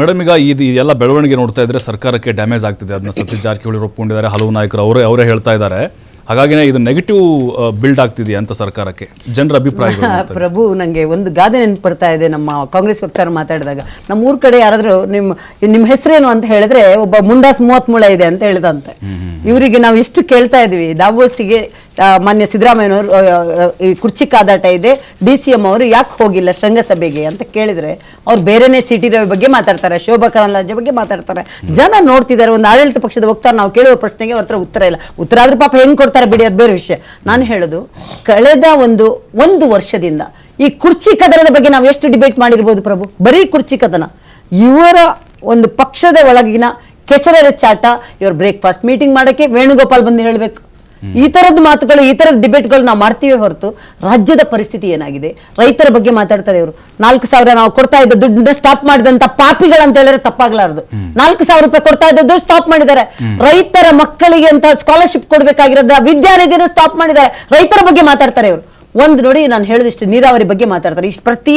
Madam, ಈಗ ಇದೆಲ್ಲ ಬೆಳವಣಿಗೆ ನೋಡ್ತಾ ಇದ್ರೆ ಸರ್ಕಾರಕ್ಕೆ ಡ್ಯಾಮೇಜ್ ಆಗ್ತಿದೆ. ಅದನ್ನ ಸತೀಶ್ ಜಾರಕಿಹೊಳಿ ಒಪ್ಕೊಂಡಿದ್ದಾರೆ, ಹಲವು ನಾಯಕರು ಅವರೇ ಹೇಳ್ತಾ ಇದ್ದಾರೆ. ಹಾಗಾಗಿನೇ ಇದು ನೆಗೆಟಿವ್ ಬಿಲ್ಡ್ ಆಗ್ತಿದೆಯಾ ಅಂತ ಸರ್ಕಾರಕ್ಕೆ ಜನರ ಅಭಿಪ್ರಾಯ. ಪ್ರಭು, ನನಗೆ ಒಂದು ಗಾದೆ ನೆನಪಡ್ತಾ ಇದೆ. ನಮ್ಮ ಕಾಂಗ್ರೆಸ್ ವಕ್ತಾರ ಮಾತಾಡಿದಾಗ, ನಮ್ಮ ಊರ್ ಕಡೆ ಯಾರಾದ್ರೂ ನಿಮ್ಮ ಹೆಸರೇನು ಅಂತ ಹೇಳಿದ್ರೆ ಒಬ್ಬ ಮುಂಡಾಸ್ 30 ಮುಳ ಇದೆ ಅಂತ ಹೇಳಿದಂತೆ. ಇವರಿಗೆ ನಾವು ಇಷ್ಟು ಕೇಳ್ತಾ ಇದ್ವಿ. ದಾವೋಸಿಗೆ ಮಾನ್ಯ ಸಿದ್ದರಾಮಯ್ಯನವರು ಈ ಕುರ್ಚಿ ಕಾದಾಟ ಇದೆ, DCM ಅವರು ಯಾಕೆ ಹೋಗಿಲ್ಲ ಶೃಂಗಸಭೆಗೆ ಅಂತ ಕೇಳಿದ್ರೆ ಅವ್ರು ಬೇರೆನೇ ಸಿಟಿ ರವಿ ಬಗ್ಗೆ ಮಾತಾಡ್ತಾರೆ, ಶೋಭಾ ಕರಂದ್ಲಾಜೆ ಬಗ್ಗೆ ಮಾತಾಡ್ತಾರೆ. ಜನ ನೋಡ್ತಿದ್ದಾರೆ. ಒಂದು ಆಡಳಿತ ಪಕ್ಷದ ವಕ್ತಾರ ನಾವು ಕೇಳುವ ಪ್ರಶ್ನೆಗೆ ಅವ್ರ ಹತ್ರ ಉತ್ತರ ಇಲ್ಲ. ಉತ್ತರ ಆದ್ರೂ ಪಾಪ ಹೆಂಗ್ ಕೊಡ್ತಾರೆ ಬಿಡಿ, ಅದು ಬೇರೆ ವಿಷಯ. ನಾನು ಹೇಳೋದು, ಕಳೆದ ಒಂದು ವರ್ಷದಿಂದ ಈ ಕುರ್ಚಿ ಕದನದ ಬಗ್ಗೆ ನಾವು ಎಷ್ಟು ಡಿಬೇಟ್ ಮಾಡಿರ್ಬೋದು ಪ್ರಭು. ಬರೀ ಕುರ್ಚಿ ಕದನ, ಇವರ ಒಂದು ಪಕ್ಷದ ಒಳಗಿನ ಕೆಸರೆರ ಚಾಟ. ಇವ್ರ ಬ್ರೇಕ್ಫಾಸ್ಟ್ ಮೀಟಿಂಗ್ ಮಾಡಕ್ಕೆ ವೇಣುಗೋಪಾಲ್ ಬಂದು ಹೇಳ್ಬೇಕು. ಈ ತರದ ಮಾತುಗಳು, ಈ ತರದ ಡಿಬೇಟ್ಗಳು ನಾವು ಮಾಡ್ತೀವಿ ಹೊರತು ರಾಜ್ಯದ ಪರಿಸ್ಥಿತಿ ಏನಾಗಿದೆ. ರೈತರ ಬಗ್ಗೆ ಮಾತಾಡ್ತಾರೆ ಇವರು. 4,000 ನಾವು ಕೊಡ್ತಾ ಇದ್ದ ದುಡ್ಡನ್ನ ಸ್ಟಾಪ್ ಮಾಡಿದಂತ ಪಾಪಿಗಳಂತ ಹೇಳಿದ್ರೆ ತಪ್ಪಾಗ್ಲಾರ್ದು. 4,000 ರೂಪಾಯಿ ಕೊಡ್ತಾ ಇದ್ದದ್ದು ಸ್ಟಾಪ್ ಮಾಡಿದ್ದಾರೆ. ರೈತರ ಮಕ್ಕಳಿಗೆ ಅಂತ ಸ್ಕಾಲರ್ಶಿಪ್ ಕೊಡ್ಬೇಕಾಗಿರೋದ ವಿದ್ಯಾನಿಧಿನ ಸ್ಟಾಪ್ ಮಾಡಿದ್ದಾರೆ. ರೈತರ ಬಗ್ಗೆ ಮಾತಾಡ್ತಾರೆ ಇವರು. ಒಂದು ನೋಡಿ, ನಾನು ಹೇಳಿದಿಷ್ಟು ನೀರಾವರಿ ಬಗ್ಗೆ ಮಾತಾಡ್ತಾರೆ. ಇಷ್ಟು ಪ್ರತಿ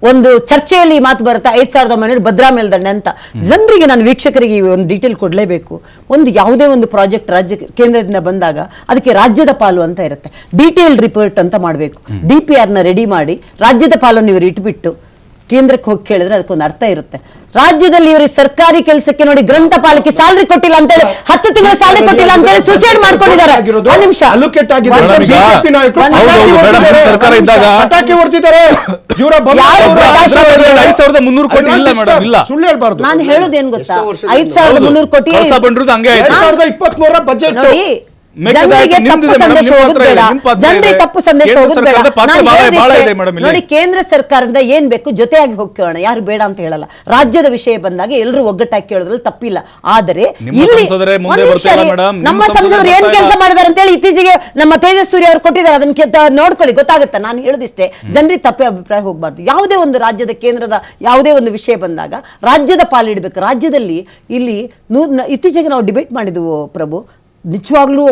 ಒಂದು ಚರ್ಚೆಯಲ್ಲಿ ಮಾತು ಬರುತ್ತಾ 5,900 ಭದ್ರಾ ಮೇಲ್ದಂಡೆ ಅಂತ. ಜನರಿಗೆ, ನಾನು ವೀಕ್ಷಕರಿಗೆ ಒಂದು ಡೀಟೇಲ್ ಕೊಡಲೇಬೇಕು. ಒಂದು ಯಾವುದೇ ಒಂದು ಪ್ರಾಜೆಕ್ಟ್ ರಾಜ್ಯ ಕೇಂದ್ರದಿಂದ ಬಂದಾಗ ಅದಕ್ಕೆ ರಾಜ್ಯದ ಪಾಲು ಅಂತ ಇರುತ್ತೆ. ಡೀಟೇಲ್ಡ್ ರಿಪೋರ್ಟ್ ಅಂತ ಮಾಡಬೇಕು. DPR ನ ರೆಡಿ ಮಾಡಿ ರಾಜ್ಯದ ಪಾಲನ್ನು ಇವರು ಇಟ್ಬಿಟ್ಟು ಕೇಂದ್ರಕ್ಕೆ ಹೋಗಿ ಕೇಳಿದ್ರೆ ಅದಕ್ಕೊಂದು ಅರ್ಥ ಇರುತ್ತೆ. ರಾಜ್ಯದಲ್ಲಿ ಇವರಿಗೆ ಸರ್ಕಾರಿ ಕೆಲಸಕ್ಕೆ ನೋಡಿ ಗ್ರಂಥಪಾಲಕ್ಕೆ ಸ್ಯಾಲರಿ ಕೊಟ್ಟಿಲ್ಲ ಅಂತ ಹೇಳಿ 10 ತಿಂಗಳ ಸ್ಯಾಲರಿ ಕೊಟ್ಟಿಲ್ಲ ಅಂತ ಹೇಳಿ ಸುಸೈಡ್ ಮಾಡ್ಕೊಂಡಿದ್ದಾರೆ. ಒಂದು ನಿಮಿಷ, ಸರ್ಕಾರ ಇದ್ದಾಗ ಪಟಾಕಿ ಹೊಡ್ತಿದ್ದಾರೆ. ಸುಳ್ಳು ಹೇಳ್ಬಾರ್ದು. ನಾನು ಹೇಳೋದೇನ್ ಗೊತ್ತಾ, 5,300 ಕೋಟಿ 2023 ಬಜೆಟ್ ಜನರಿಗೆ ತಪ್ಪು ಸಂದೇಶ ಹೋಗೋದು ಬೇಡ. ನೋಡಿ, ಕೇಂದ್ರ ಸರ್ಕಾರದಿಂದ ಏನ್ ಬೇಕು ಜೊತೆಯಾಗಿ ಹೋಗ್ಕೋಣ, ಯಾರು ಬೇಡ ಅಂತ ಹೇಳಲ್ಲ. ರಾಜ್ಯದ ವಿಷಯ ಬಂದಾಗ ಎಲ್ಲರೂ ಒಗ್ಗಟ್ಟಾಗಿ ಕೇಳೋದ್ರಲ್ಲಿ ತಪ್ಪಿಲ್ಲ. ಆದರೆ ನಮ್ಮ ಸಂಸದರು ಏನ್ ಕೆಲಸ ಮಾಡಿದಾರೆ ಅಂತ ಹೇಳಿ ಇತ್ತೀಚೆಗೆ ನಮ್ಮ ತೇಜಸ್ಸೂರಿ ಅವರು ಕೊಟ್ಟಿದ್ದಾರೆ. ಅದನ್ನ ನೋಡ್ಕೊಳ್ಳಿ, ಗೊತ್ತಾಗುತ್ತೆ. ನಾನು ಹೇಳೋದಿಷ್ಟೇ, ಜನರಿಗೆ ತಪ್ಪೇ ಅಭಿಪ್ರಾಯ ಹೋಗ್ಬಾರ್ದು. ಯಾವುದೇ ಒಂದು ರಾಜ್ಯದ ಕೇಂದ್ರದ ಯಾವುದೇ ಒಂದು ವಿಷಯ ಬಂದಾಗ ರಾಜ್ಯದ ಪಾಲಿಡಬೇಕು. ರಾಜ್ಯದಲ್ಲಿ ಇಲ್ಲಿ ಇತ್ತೀಚೆಗೆ ನಾವು ಡಿಬೇಟ್ ಮಾಡಿದ್ವು ಪ್ರಭು. ನಿಜವಾಗ್ಲೂ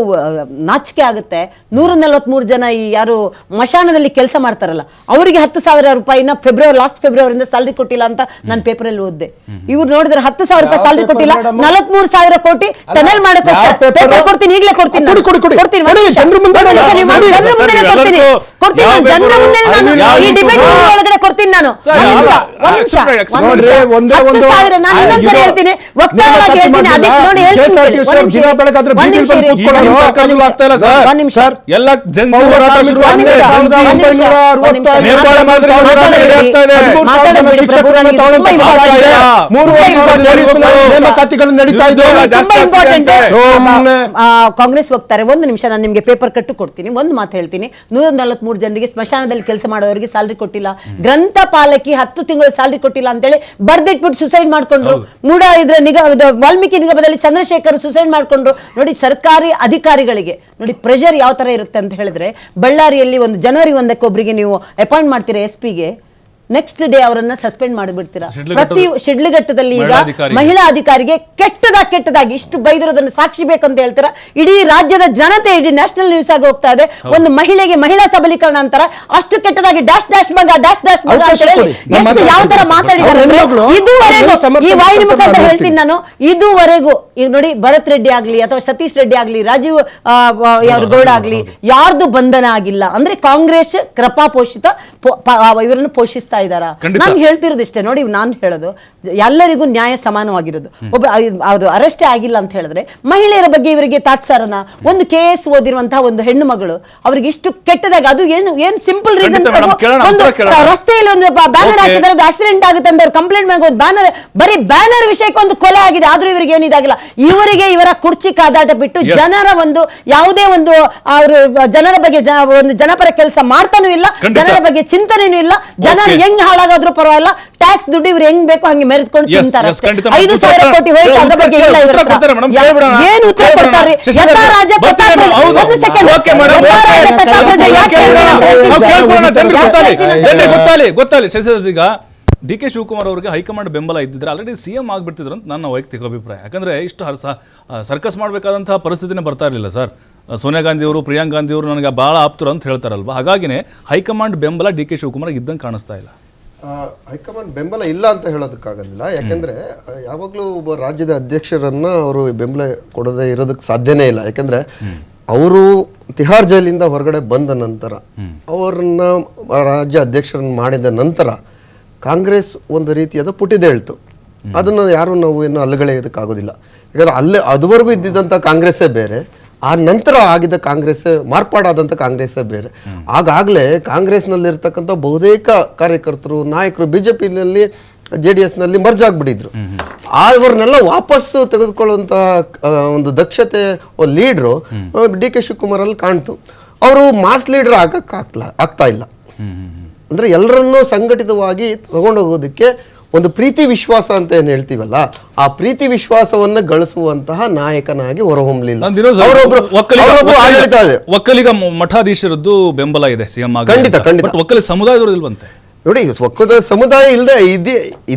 ನಾಚಿಕೆ ಆಗುತ್ತೆ. 143 ಜನ ಈ ಯಾರು ಮಶಾನದಲ್ಲಿ ಕೆಲಸ ಮಾಡ್ತಾರಲ್ಲ ಅವರಿಗೆ 10,000 ರೂಪಾಯಿನ ಲಾಸ್ಟ್ ಫೆಬ್ರವರಿಯಿಂದ ಸ್ಯಾಲರಿ ಕೊಟ್ಟಿಲ್ಲ ಅಂತ ನಾನು ಪೇಪರಲ್ಲಿ ಓದಿದೆ. ಇವ್ರು ನೋಡಿದ್ರೆ 10,000 ರೂಪಾಯಿ ಸ್ಯಾಲರಿ ಕೊಟ್ಟಿಲ್ಲ, 43,000 ಕೋಟಿ ಟನಲ್ ಮಾಡಕ್ಕೆ ಕೊಡ್ತೀನಿ. ಈಗಲೇ ಕೊಡ್ತೀನಿ. ಜನರ ಮುಂದೆ ಒಳಗಡೆ ಕೊಡ್ತೀನಿ ನಾನು. ಹೇಳ್ತೀನಿ, ವಕ್ತಾರವಾಗಿ ಹೇಳ್ತೀನಿ. ಅದಕ್ಕೆ ನೋಡಿ ಹೇಳ್ತೀನಿ, ಕಾಂಗ್ರೆಸ್ ವಕ್ತಾರೆ. ಒಂದು ನಿಮಿಷ, ನಾನು ನಿಮ್ಗೆ ಪೇಪರ್ ಕಟ್ಟು ಕೊಡ್ತೀನಿ. ಒಂದು ಮಾತು ಹೇಳ್ತೀನಿ, 143 ಜನರಿಗೆ ಸ್ಮಶಾನದಲ್ಲಿ ಕೆಲಸ ಮಾಡೋರಿಗೆ ಸ್ಯಾಲರಿ ಕೊಟ್ಟಿಲ್ಲ, ಗ್ರಂಥಪಾಲಕಿ 10 ತಿಂಗಳು ಸ್ಯಾಲರಿ ಕೊಟ್ಟಿಲ್ಲ ಅಂತೇಳಿ ಬರ್ದಿಟ್ಬಿಟ್ಟು ಸುಸೈಡ್ ಮಾಡ್ಕೊಂಡ್ರು. ಮೂಡ ಇದ್ರ ವಾಲ್ಮೀಕಿ ನಿಗಮದಲ್ಲಿ ಚಂದ್ರಶೇಖರ್ ಸುಸೈಡ್ ಮಾಡ್ಕೊಂಡ್ರು. ನೋಡಿ, ಸರ್ಕಾರಿ ಅಧಿಕಾರಿಗಳಿಗೆ ನೋಡಿ ಪ್ರೆಷರ್ ಯಾವ ತರ ಇರುತ್ತೆ ಅಂತ ಹೇಳಿದ್ರೆ, ಬಳ್ಳಾರಿಯಲ್ಲಿ ಒಂದು ಜನವರಿ 1ಕ್ಕೆ ಒಬ್ಬರಿಗೆ ನೀವು ಅಪಾಯಿಂಟ್ ಮಾಡ್ತೀರಾ SP ಗೆ, ನೆಕ್ಸ್ಟ್ ಡೇ ಅವರನ್ನ ಸಸ್ಪೆಂಡ್ ಮಾಡಿಬಿಡ್ತೀರಾ. ಪ್ರತಿ ಶಿಡ್ಲಘಟ್ಟದಲ್ಲಿ ಈಗ ಮಹಿಳಾ ಅಧಿಕಾರಿಗೆ ಕೆಟ್ಟದಾಗಿ ಇಷ್ಟು ಬೈದಿರೋದನ್ನು ಸಾಕ್ಷಿ ಬೇಕಂತ ಹೇಳ್ತೀರಾ. ಇಡೀ ರಾಜ್ಯದ ಜನತೆ, ಇಡೀ ನ್ಯಾಷನಲ್ ನ್ಯೂಸ್ ಆಗಿ ಹೋಗ್ತಾ ಇದೆ. ಒಂದು ಮಹಿಳೆಗೆ ಮಹಿಳಾ ಸಬಲೀಕರಣ ಅಂತಾರ, ಅಷ್ಟು ಕೆಟ್ಟದಾಗಿ ಡ್ಯಾಶ್ ಮಗ ಅಂತ ಹೇಳಿ ಎಷ್ಟು ಯಾವ ತರ ಮಾತಾಡಿದ್ದಾರೆ. ಇದುವರೆಗೂ ಈ ವಾಹಿನಿ ಮುಖಾಂತರ ಹೇಳ್ತೀನಿ ನಾನು, ಇದುವರೆಗೂ ಈಗ ನೋಡಿ, ಭರತ್ ರೆಡ್ಡಿ ಆಗ್ಲಿ ಅಥವಾ ಸತೀಶ್ ರೆಡ್ಡಿ ಆಗ್ಲಿ, ರಾಜೀವ್ ಗೌಡ ಆಗ್ಲಿ, ಯಾರ್ದು ಬಂಧನ ಆಗಿಲ್ಲ. ಅಂದ್ರೆ ಕಾಂಗ್ರೆಸ್ ಕೃಪಾಪೋಷಿತ ಇವರನ್ನು ಪೋಷಿಸ್ತಾ ಇದ್ದಾರಾ? ನಾನು ಹೇಳ್ತಿರೋದಿಷ್ಟೇ. ನೋಡಿ, ನಾನು ಹೇಳೋದು ಎಲ್ಲರಿಗೂ ನ್ಯಾಯ ಸಮಾನವಾಗಿರೋದು. ಒಬ್ಬ ಅದು ಅರೆಸ್ಟೇ ಆಗಿಲ್ಲ ಅಂತ ಹೇಳಿದ್ರೆ ಮಹಿಳೆಯರ ಬಗ್ಗೆ ಇವರಿಗೆ ತಾತ್ಸಾರನ. ಒಂದು KS ಓದಿರುವಂತಹ ಒಂದು ಹೆಣ್ಣು ಮಗಳು ಅವ್ರಿಗೆ ಇಷ್ಟು ಕೆಟ್ಟದಾಗಿ, ಅದು ಏನು ಸಿಂಪಲ್ ರೀಸನ್. ಒಂದು ರಸ್ತೆಯಲ್ಲಿ ಒಂದು ಬ್ಯಾನರ್ ಹಾಕಿದ್ದಾರೆ, ಅದು ಆಕ್ಸಿಡೆಂಟ್ ಆಗುತ್ತೆ ಅಂತ ಅವ್ರು ಕಂಪ್ಲೇಂಟ್ ಮಾಡಿ ಬ್ಯಾನರ್, ಬರೀ ಬ್ಯಾನರ್ ವಿಷಯಕ್ಕೆ ಒಂದು ಕೊಲೆ ಆಗಿದೆ, ಆದ್ರೂ ಇವರಿಗೆ ಏನಿದಾಗಿಲ್ಲ. ಇವರಿಗೆ ಇವರ ಕುರ್ಚಿ ಕಾದಾಟ ಬಿಟ್ಟು ಜನರ ಒಂದು ಯಾವುದೇ ಒಂದು ಅವರು ಜನರ ಬಗ್ಗೆ ಒಂದು ಜನಪರ ಕೆಲಸ ಮಾಡ್ತಾನೂ ಇಲ್ಲ, ಜನರ ಬಗ್ಗೆ ಚಿಂತನೆನೂ ಇಲ್ಲ. ಜನರು ಹೆಂಗ್ ಹಾಳಾಗಾದ್ರೂ ಪರವಾಗಿಲ್ಲ, ಟ್ಯಾಕ್ಸ್ ದುಡ್ಡು ಇವ್ರು ಹೆಂಗ್ ಬೇಕು ಹಂಗೆ ಮೆರೆದುಕೊಂಡು ತಿಂತಾರೆ. 5,000 ಕೋಟಿ ಹೋಯ್ತು, ಅದ್ರ ಬಗ್ಗೆ ಇಲ್ಲ. ಏನು ಉತ್ತರ ಕೊಡ್ತಾರೆ? ಈಗ DK ಶಿವಕುಮಾರ್ ಅವರಿಗೆ ಹೈಕಮಾಂಡ್ ಬೆಂಬಲ ಇದ್ದಿದ್ರೆ ಆಲ್ರೆಡಿ CM ಆಗಿಬಿಡ್ತಿದ್ರು ಅಂತ ನನ್ನ ವೈಯಕ್ತಿಕ ಅಭಿಪ್ರಾಯ. ಯಾಕಂದ್ರೆ ಇಷ್ಟು ಸರ್ಕಸ್ ಮಾಡಬೇಕಾದಂತಹ ಪರಿಸ್ಥಿತಿನೇ ಬರ್ತಾ ಇರಲಿಲ್ಲ ಸರ್. ಸೋನಿಯಾ ಗಾಂಧಿ ಅವರು, ಪ್ರಿಯಾಂಕಾ ಗಾಂಧಿ ಅವರು ನನಗೆ ಭಾಳ ಆಪ್ತರು ಅಂತ ಹೇಳ್ತಾರಲ್ವ. ಹಾಗಾಗಿನೇ ಹೈಕಮಾಂಡ್ ಬೆಂಬಲ DK ಶಿವಕುಮಾರ್ ಇದ್ದಂಗೆ ಕಾಣಿಸ್ತಾ ಇಲ್ಲ. ಹೈಕಮಾಂಡ್ ಬೆಂಬಲ ಇಲ್ಲ ಅಂತ ಹೇಳೋದಕ್ಕಾಗಲಿಲ್ಲ. ಯಾಕೆಂದ್ರೆ ಯಾವಾಗಲೂ ಒಬ್ಬ ರಾಜ್ಯದ ಅಧ್ಯಕ್ಷರನ್ನ ಅವರು ಬೆಂಬಲ ಕೊಡದೇ ಇರೋದಕ್ಕೆ ಸಾಧ್ಯನೇ ಇಲ್ಲ. ಯಾಕೆಂದ್ರೆ ಅವರು ತಿಹಾರ್ ಜೈಲಿಂದ ಹೊರಗಡೆ ಬಂದ ನಂತರ ಅವರನ್ನ ರಾಜ್ಯ ಅಧ್ಯಕ್ಷರನ್ನ ಮಾಡಿದ ನಂತರ ಕಾಂಗ್ರೆಸ್ ಒಂದು ರೀತಿಯಾದ ಪುಟಿದೇಳ್ತು. ಅದನ್ನು ಯಾರು ನಾವು ಏನು ಅಲ್ಲಗಳೆಯೋದಕ್ಕಾಗೋದಿಲ್ಲ. ಯಾಕಂದ್ರೆ ಅಲ್ಲೇ ಅದುವರೆಗೂ ಇದ್ದಿದ್ದಂಥ ಕಾಂಗ್ರೆಸ್ಸೇ ಬೇರೆ, ಆ ನಂತರ ಆಗಿದ್ದ ಕಾಂಗ್ರೆಸ್ ಮಾರ್ಪಾಡಾದಂಥ ಕಾಂಗ್ರೆಸ್ಸೇ ಬೇರೆ. ಆಗಾಗಲೇ ಕಾಂಗ್ರೆಸ್ನಲ್ಲಿರ್ತಕ್ಕಂಥ ಬಹುತೇಕ ಕಾರ್ಯಕರ್ತರು ನಾಯಕರು BJP-ನಲ್ಲಿ JDS-ನಲ್ಲಿ ಮರ್ಜ್ ಆಗ್ಬಿಟ್ಟಿದ್ರು. ಅವ್ರನ್ನೆಲ್ಲ ವಾಪಸ್ಸು ತೆಗೆದುಕೊಳ್ಳುವಂಥ ಒಂದು ದಕ್ಷತೆ ಲೀಡ್ರು DK ಶಿವಕುಮಾರ್ ಅಲ್ಲಿ ಕಾಣ್ತು. ಅವರು ಮಾಸ್ ಲೀಡರ್ ಆಗ್ತಾ ಇಲ್ಲ. ಅಂದ್ರೆ ಎಲ್ಲರನ್ನೂ ಸಂಘಟಿತವಾಗಿ ತಗೊಂಡೋಗೋದಕ್ಕೆ ಒಂದು ಪ್ರೀತಿ ವಿಶ್ವಾಸ ಅಂತ ಏನು ಹೇಳ್ತೀವಲ್ಲ, ಆ ಪ್ರೀತಿ ವಿಶ್ವಾಸವನ್ನ ಗಳಿಸುವಂತಹ ನಾಯಕನಾಗಿ ಹೊರಹೊಮ್ಮಲಿಲ್ಲ. ಆಡಳಿತ ಇದೆ. ಒಕ್ಕಲಿಗ ಮಠಾಧೀಶರದ್ದು ಬೆಂಬಲ ಇದೆ ಸಿಎಂ ಆಗಿ. ಖಂಡಿತ. ಒಕ್ಕಲಿಗ ಸಮುದಾಯದವರು ಇಲ್ವಂತೆ. ನೋಡಿ, ಒಕ್ಕಲಿಗ ಸಮುದಾಯ ಇಲ್ಲದೆ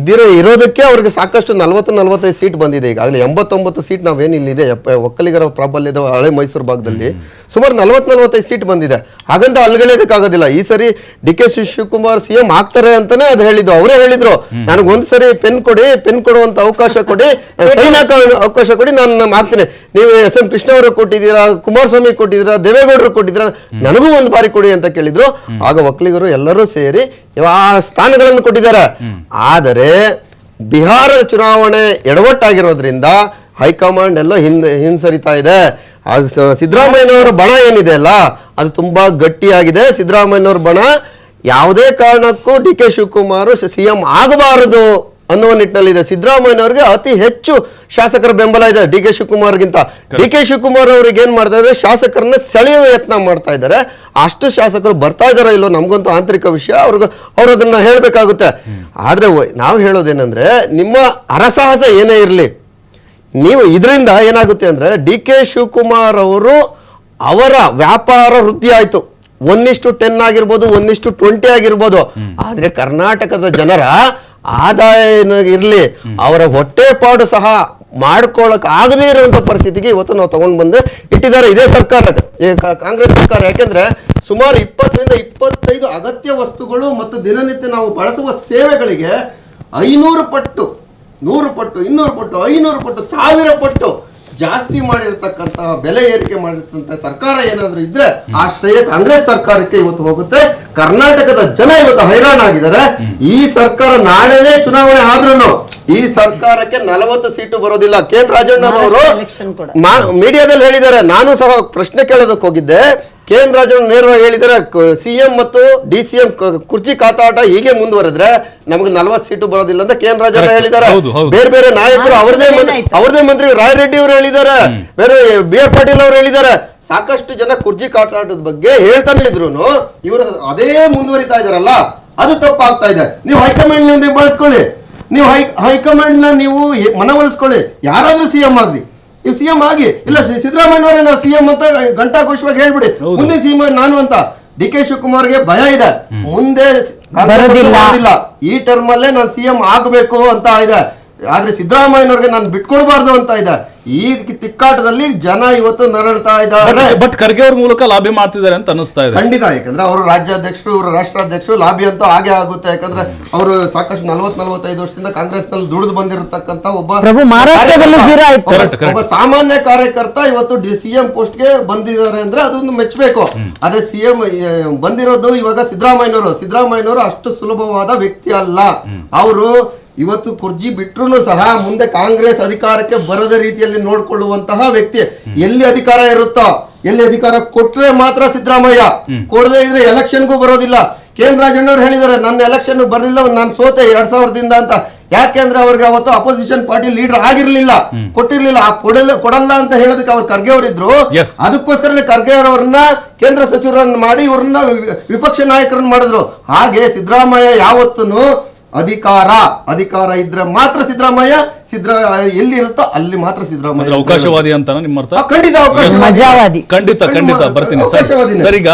ಇರೋದಕ್ಕೆ ಅವ್ರಿಗೆ ಸಾಕಷ್ಟು 40-45 ಸೀಟ್ ಬಂದಿದೆ. ಈಗಾಗಲೇ 89 ಸೀಟ್ ನಾವೇನು ಇಲ್ಲಿದೆ ಒಕ್ಕಲಿಗರ ಪ್ರಾಬಲ್ಯದ ಹಳೆ ಮೈಸೂರು ಭಾಗದಲ್ಲಿ ಸುಮಾರು 40-45 ಸೀಟ್ ಬಂದಿದೆ. ಹಾಗಂತ ಅಲ್ಗಳೆಯೋದಕ್ಕಾಗೋದಿಲ್ಲ. ಈ ಸರಿ DK ಶಿವಕುಮಾರ್ CM ಆಗ್ತಾರೆ ಅಂತಾನೆ ಅದು ಹೇಳಿದ್ದು. ಅವರೇ ಹೇಳಿದ್ರು, ನನಗೊಂದು ಸರಿ ಪೆನ್ ಕೊಡುವಂತ ಅವಕಾಶ ಕೊಡಿ, ಸೈನ್ ಹಾಕೋ ಅವಕಾಶ ಕೊಡಿ, ನಾನು ಮಾಡ್ತೀನಿ. ನೀವು SM ಕೃಷ್ಣ ಅವರು ಕೊಟ್ಟಿದ್ದೀರಾ, ಕುಮಾರಸ್ವಾಮಿ ಕೊಟ್ಟಿದ್ದೀರಾ, ದೇವೇಗೌಡರು ಕೊಟ್ಟಿದ್ದೀರಾ, ನನಗೂ ಒಂದು ಬಾರಿ ಕೊಡಿ ಅಂತ ಕೇಳಿದ್ರು. ಆಗ ಒಕ್ಕಲಿಗರು ಎಲ್ಲರೂ ಸೇರಿ ಆ ಸ್ಥಾನಗಳನ್ನು ಕೊಟ್ಟಿದ್ದಾರೆ. ಆದರೆ ಬಿಹಾರದ ಚುನಾವಣೆ ಎಡವಟ್ಟಾಗಿರೋದ್ರಿಂದ ಹೈಕಮಾಂಡ್ ಎಲ್ಲ ಹಿಂಸರಿತಾ ಇದೆ. ಸಿದ್ದರಾಮಯ್ಯನವರ ಬಣ ಏನಿದೆ ಅಲ್ಲ, ಅದು ತುಂಬಾ ಗಟ್ಟಿಯಾಗಿದೆ. ಸಿದ್ದರಾಮಯ್ಯನವರ ಬಣ ಯಾವುದೇ ಕಾರಣಕ್ಕೂ DK ಶಿವಕುಮಾರ್ CM ಆಗಬಾರದು ಅನ್ನುವ ನಿಟ್ಟಿನಲ್ಲಿದೆ. ಸಿದ್ದರಾಮಯ್ಯನವ್ರಿಗೆ ಅತಿ ಹೆಚ್ಚು ಶಾಸಕರ ಬೆಂಬಲ ಇದೆ DK ಶಿವಕುಮಾರ್ಗಿಂತ. DK ಶಿವಕುಮಾರ್ ಅವ್ರಿಗೆ ಏನ್ ಮಾಡ್ತಾ ಇದ್ದಾರೆ, ಶಾಸಕರನ್ನ ಸೆಳೆಯುವ ಯತ್ನ ಮಾಡ್ತಾ ಇದ್ದಾರೆ. ಅಷ್ಟು ಶಾಸಕರು ಬರ್ತಾ ಇದಾರೋ ಇಲ್ಲೋ ನಮ್ಗಂತೂ ಆಂತರಿಕ ವಿಷಯ, ಅವ್ರು ಅದನ್ನ ಹೇಳ್ಬೇಕಾಗುತ್ತೆ. ಆದ್ರೆ ನಾವು ಹೇಳೋದೇನಂದ್ರೆ, ನಿಮ್ಮ ಹರಸಾಹಸ ಏನೇ ಇರಲಿ, ನೀವು ಇದರಿಂದ ಏನಾಗುತ್ತೆ ಅಂದ್ರೆ DK ಶಿವಕುಮಾರ್ ಅವರು ಅವರ ವ್ಯಾಪಾರ ವೃದ್ಧಿ ಆಯ್ತು. 1:10 ಆಗಿರ್ಬೋದು, 1:20 ಆಗಿರ್ಬೋದು. ಆದ್ರೆ ಕರ್ನಾಟಕದ ಜನರ ಆದಾಯ ಇರ್ಲಿ, ಅವರ ಹೊಟ್ಟೆಪಾಡು ಸಹ ಮಾಡ್ಕೊಳಕ್ ಆಗದೇ ಇರುವಂತ ಪರಿಸ್ಥಿತಿಗೆ ಇವತ್ತು ನಾವು ತಗೊಂಡು ಬಂದು ಇಟ್ಟಿದ್ದಾರೆ ಇದೇ ಸರ್ಕಾರ, ಕಾಂಗ್ರೆಸ್ ಸರ್ಕಾರ. ಯಾಕೆಂದ್ರೆ ಸುಮಾರು 20-25 ಅಗತ್ಯ ವಸ್ತುಗಳು ಮತ್ತು ದಿನನಿತ್ಯ ನಾವು ಬಳಸುವ ಸೇವೆಗಳಿಗೆ 500 ಪಟ್ಟು, 100 ಪಟ್ಟು, 200 ಪಟ್ಟು, 500 ಪಟ್ಟು, 1000 ಪಟ್ಟು ಜಾಸ್ತಿ ಮಾಡಿರ್ತಕ್ಕಂಥ ಬೆಲೆ ಏರಿಕೆ ಮಾಡಿರ್ತಕ್ಕಂಥ ಸರ್ಕಾರ ಏನಾದ್ರು ಇದ್ರೆ ಆ ಶ್ರೇಯ ಕಾಂಗ್ರೆಸ್ ಸರ್ಕಾರಕ್ಕೆ ಇವತ್ತು ಹೋಗುತ್ತೆ. ಕರ್ನಾಟಕದ ಜನ ಇವತ್ತು ಹೈರಾಣ ಆಗಿದ್ದಾರೆ. ಈ ಸರ್ಕಾರ ನಾಳೆನೇ ಚುನಾವಣೆ ಆದ್ರೂ ಈ ಸರ್ಕಾರಕ್ಕೆ 40 ಸೀಟು ಬರೋದಿಲ್ಲ. KN ರಾಜಣ್ಣನವರು ಮೀಡಿಯಾದಲ್ಲಿ ಹೇಳಿದ್ದಾರೆ. ನಾನು ಸಹ ಪ್ರಶ್ನೆ ಕೇಳೋದಕ್ಕೆ ಹೋಗಿದ್ದೆ. KN ರಾಜಣ್ಣ ನೇರವಾಗಿ ಹೇಳಿದ್ದಾರೆ, CM ಮತ್ತು DCM ಕುರ್ಚಿ ಕಾತಾಟ ಹೀಗೆ ಮುಂದುವರೆದ್ರೆ ನಮಗೆ 40 ಸೀಟು ಬರೋದಿಲ್ಲ ಅಂತ KN ರಾಜಣ್ಣ ಹೇಳಿದ್ದಾರೆ. ಬೇರೆ ಬೇರೆ ನಾಯಕರು ಅವ್ರದೇ ಮಂತ್ರಿ ರಾಯರೆಡ್ಡಿ ಅವರು ಹೇಳಿದ್ದಾರೆ, ಬೇರೆ BR ಪಾಟೀಲ್ ಅವರು ಹೇಳಿದ್ದಾರೆ. ಸಾಕಷ್ಟು ಜನ ಕುರ್ಚಿ ಕಾತಾಟದ ಬಗ್ಗೆ ಹೇಳ್ತಾನೆ ಇದ್ರು. ಇವರು ಅದೇ ಮುಂದುವರಿತಾ ಇದಾರಲ್ಲ, ಅದು ತಪ್ಪಾಗ್ತಾ ಇದೆ. ನೀವು ಹೈಕಮಾಂಡ್ ನೀವು ಬಳಸ್ಕೊಳ್ಳಿ, ನೀವು ಹೈಕಮಾಂಡ್ ನ ನೀವು ಮನವೊಲಿಸ್ಕೊಳ್ಳಿ. ಯಾರಾದ್ರೂ CM ಆಗ್ಲಿ, ನೀವು CM ಆಗಿ. ಇಲ್ಲ ಸಿದ್ದರಾಮಯ್ಯನವರೇ ನಾವು CM ಅಂತ ಘಂಟಾಘೋಷವಾಗಿ ಹೇಳ್ಬಿಡಿ, ಮುಂದೆ CM ನಾನು ಅಂತ. DK ಶಿವಕುಮಾರ್ಗೆ ಭಯ ಇದೆ, ಮುಂದೆ ಈ ಟರ್ಮ್ ಅಲ್ಲೇ ನಾನು CM ಆಗಬೇಕು ಅಂತ ಇದೆ. ಆದ್ರೆ ಸಿದ್ದರಾಮಯ್ಯನವ್ರಿಗೆ ನಾನು ಬಿಟ್ಕೊಡ್ಬಾರ್ದು ಅಂತ ಇದೆ. ಈ ತಿಕ್ಕಾಟದಲ್ಲಿ ಜನ ಇವತ್ತು ನರಳ್ತಾ ಇದ್ದಾರೆ. ಬಟ್ ಖರ್ಗೆ ಅವ್ರ ಮೂಲಕ ಲಾಬಿ ಮಾಡ್ತಿದ್ದಾರೆ ಅಂತ ಅನಿಸ್ತಾ ಇದೆ. ಖಂಡಿತ. ಯಾಕಂದ್ರೆ ಅವರು ರಾಜ್ಯಾಧ್ಯಕ್ಷರು, ಇವರು ರಾಷ್ಟ್ರಾಧ್ಯಕ್ಷರು, ಲಾಬಿ ಅಂತೂ ಹಾಗೆ ಆಗುತ್ತೆ. ಯಾಕಂದ್ರೆ ಅವರು ಸಾಕಷ್ಟು 40-45 ವರ್ಷದಿಂದ ಕಾಂಗ್ರೆಸ್ ನಲ್ಲಿ ದುಡಿದು ಬಂದಿರತಕ್ಕಂತ ಒಬ್ಬ ಸಾಮಾನ್ಯ ಕಾರ್ಯಕರ್ತ ಇವತ್ತು CM ಪೋಸ್ಟ್ ಗೆ ಬಂದಿದ್ದಾರೆ ಅಂದ್ರೆ ಅದೊಂದು ಮೆಚ್ಚಬೇಕು. ಆದ್ರೆ CM ಬಂದಿರೋದು ಇವಾಗ ಸಿದ್ದರಾಮಯ್ಯನವರು ಅಷ್ಟು ಸುಲಭವಾದ ವ್ಯಕ್ತಿ ಅಲ್ಲ. ಅವರು ಇವತ್ತು ಕುರ್ಜಿ ಬಿಟ್ರು ಸಹ ಮುಂದೆ ಕಾಂಗ್ರೆಸ್ ಅಧಿಕಾರಕ್ಕೆ ಬರದ ರೀತಿಯಲ್ಲಿ ನೋಡ್ಕೊಳ್ಳುವಂತಹ ವ್ಯಕ್ತಿ. ಎಲ್ಲಿ ಅಧಿಕಾರ ಇರುತ್ತೋ, ಎಲ್ಲಿ ಅಧಿಕಾರ ಕೊಟ್ರೆ ಮಾತ್ರ ಸಿದ್ದರಾಮಯ್ಯ, ಕೊಡದೇ ಇದ್ರೆ ಎಲೆಕ್ಷನ್ಗೂ ಬರೋದಿಲ್ಲ. KN ರಾಜಣ್ಣವ್ರು ಹೇಳಿದ್ದಾರೆ, ನನ್ನ ಎಲೆಕ್ಷನ್ ಬರಲಿಲ್ಲ, ನಾನು ಸೋತೆ 2000ದಿಂದ ಅಂತ. ಯಾಕೆಂದ್ರೆ ಅವ್ರಿಗೆ ಅವತ್ತು ಅಪೋಸಿಷನ್ ಪಾರ್ಟಿ ಲೀಡರ್ ಆಗಿರ್ಲಿಲ್ಲ, ಕೊಟ್ಟಿರ್ಲಿಲ್ಲ. ಕೊಡಲ್ಲ ಅಂತ ಹೇಳೋದಕ್ಕೆ ಅವ್ರು ಖರ್ಗೆ ಅವರಿದ್ರು. ಅದಕ್ಕೋಸ್ಕರ ಖರ್ಗೆ ಅವರನ್ನ ಕೇಂದ್ರ ಸಚಿವರನ್ನ ಮಾಡಿ ಇವ್ರನ್ನ ವಿಪಕ್ಷ ನಾಯಕರನ್ನ ಮಾಡಿದ್ರು. ಹಾಗೆ ಸಿದ್ದರಾಮಯ್ಯ ಯಾವತ್ತೂ ಅಧಿಕಾರ ಇದ್ರೆ ಮಾತ್ರ ಸಿದ್ದರಾಮಯ್ಯ, ಎಲ್ಲಿ ಇರುತ್ತೋ ಅಲ್ಲಿ ಮಾತ್ರ ಸಿದ್ದರಾಮಯ್ಯ. ಅವಕಾಶವಾದಿ ಅಂತ ನಿಮ್ಮ ಅರ್ಥ? ಖಂಡಿತ ಖಂಡಿತ ಬರ್ತೀನಿ ಸರ್. ಈಗ